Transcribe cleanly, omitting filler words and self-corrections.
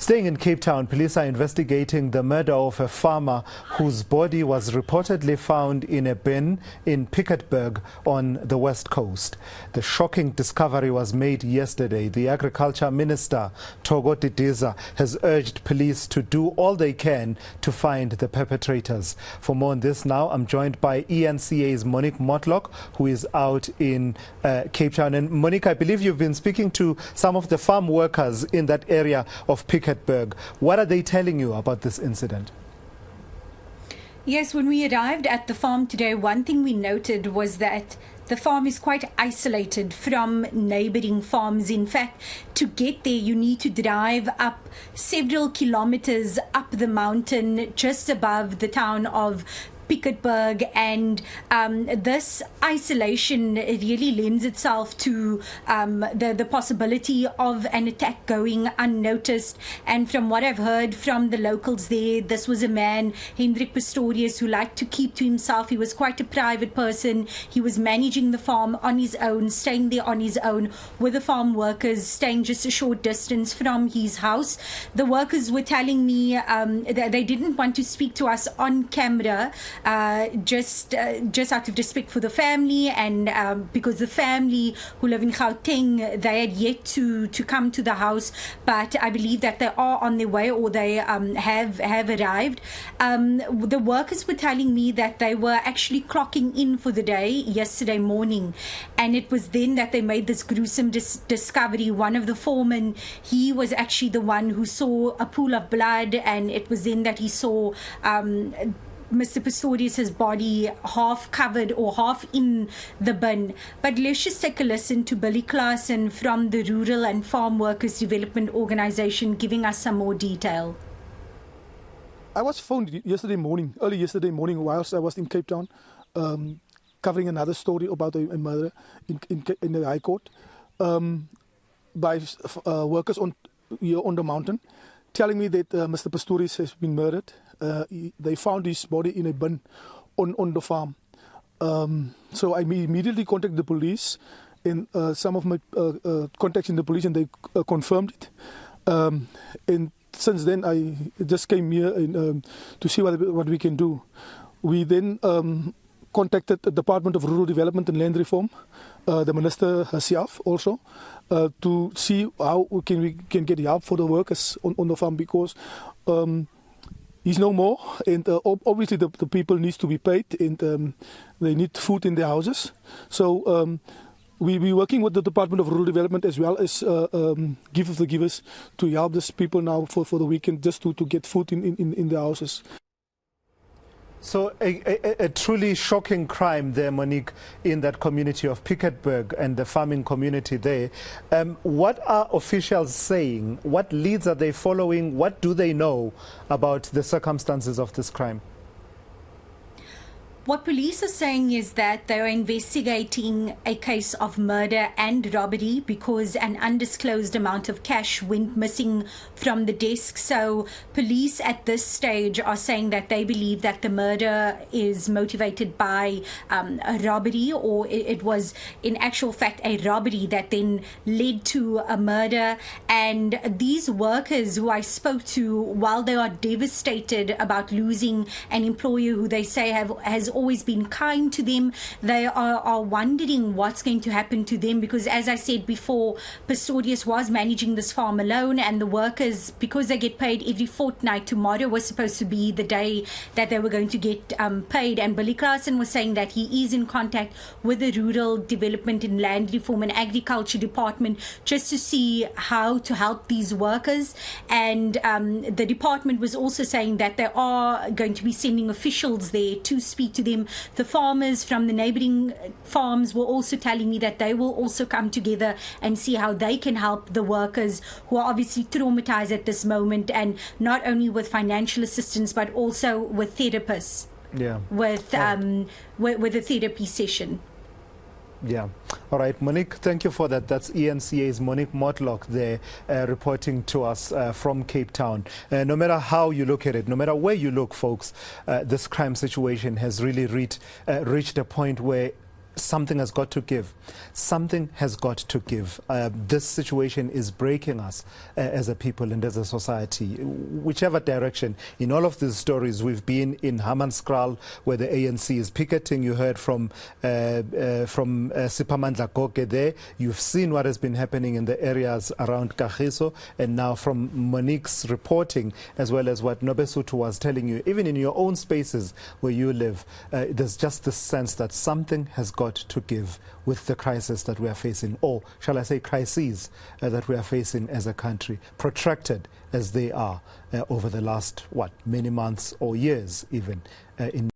Staying in Cape Town, police are investigating the murder of a farmer whose body was reportedly found in a bin in Piketberg on the west coast. The shocking discovery was made yesterday. The Agriculture Minister, Togo Didiza, has urged police to do all they can to find the perpetrators. For more on this now, I'm joined by eNCA's Monique Mortlock, who is out in Cape Town. And Monique, I believe you've been speaking to some of the farm workers in that area of Piketberg. What are they telling you about this incident? Yes, when we arrived at the farm today, one thing we noted was that the farm is quite isolated from neighboring farms. In fact, to get there, you need to drive up several kilometers up the mountain just above the town of Piketberg, and this isolation really lends itself to the possibility of an attack going unnoticed. And from what I've heard from the locals there, this was a man, Hendrik Pistorius, who liked to keep to himself. He was quite a private person. He was managing the farm on his own, staying there on his own with the farm workers, staying just a short distance from his house. The workers were telling me that they didn't want to speak to us on camera, just out of respect for the family, and because the family who live in Gauteng, they had yet to come to the house, but I believe that they are on their way, or they have arrived. The workers were telling me that they were actually clocking in for the day yesterday morning, and it was then that they made this gruesome discovery. One of the foremen, he was actually the one who saw a pool of blood, and it was then that he saw Mr. Pistorius' body half covered or half in the bin. But let's just take a listen to Billy Claassen from the Rural and Farm Workers Development Organization, giving us some more detail. I was phoned early yesterday morning, whilst I was in Cape Town, covering another story about a murder in the High Court, by workers on the mountain, telling me that Mr. Pistorius has been murdered. They found his body in a bin on the farm. So I immediately contacted the police, and some of my contacts in the police, and they confirmed it. And since then, I just came here to see what we can do. We then contacted the Department of Rural Development and Land Reform, the Minister herself also, to see how we can get help for the workers on the farm, because he's no more, and obviously the people need to be paid, and they need food in their houses. So we're working with the Department of Rural Development as well as Give of the Givers to help these people now for the weekend, just to get food in their houses. So a truly shocking crime there, Monique, in that community of Piketberg and the farming community there. What are officials saying? What leads are they following? What do they know about the circumstances of this crime? What police are saying is that they are investigating a case of murder and robbery because an undisclosed amount of cash went missing from the desk. So police at this stage are saying that they believe that the murder is motivated by a robbery, or it was in actual fact a robbery that then led to a murder. And these workers who I spoke to, while they are devastated about losing an employer who they say has always been kind to them, they are wondering what's going to happen to them, because as I said before, Pistorius was managing this farm alone, and the workers, because they get paid every fortnight, tomorrow was supposed to be the day that they were going to get paid. And Billy Claassen was saying that he is in contact with the Rural Development and Land Reform and Agriculture Department just to see how to help these workers. And the department was also saying that they are going to be sending officials there to speak to them. The farmers from the neighboring farms were also telling me that they will also come together and see how they can help the workers who are obviously traumatized at this moment, and not only with financial assistance but also with therapists. Yeah. With a therapy session. Yeah. All right, Monique, thank you for that. That's eNCA's Monique Mortlock there reporting to us from Cape Town. No matter how you look at it, no matter where you look, folks, this crime situation has really reached a point where something has got to give. Something has got to give. This situation is breaking us as a people and as a society. Whichever direction. In all of these stories, we've been in Hammanskraal, where the ANC is picketing. You heard from Siphamandla Goge there. You've seen what has been happening in the areas around Kagiso, and now from Monique's reporting, as well as what Nobesutu was telling you, even in your own spaces where you live, there's just this sense that something has got to give with the crisis that we are facing, or shall I say crises that we are facing as a country, protracted as they are over the last, many months or years even in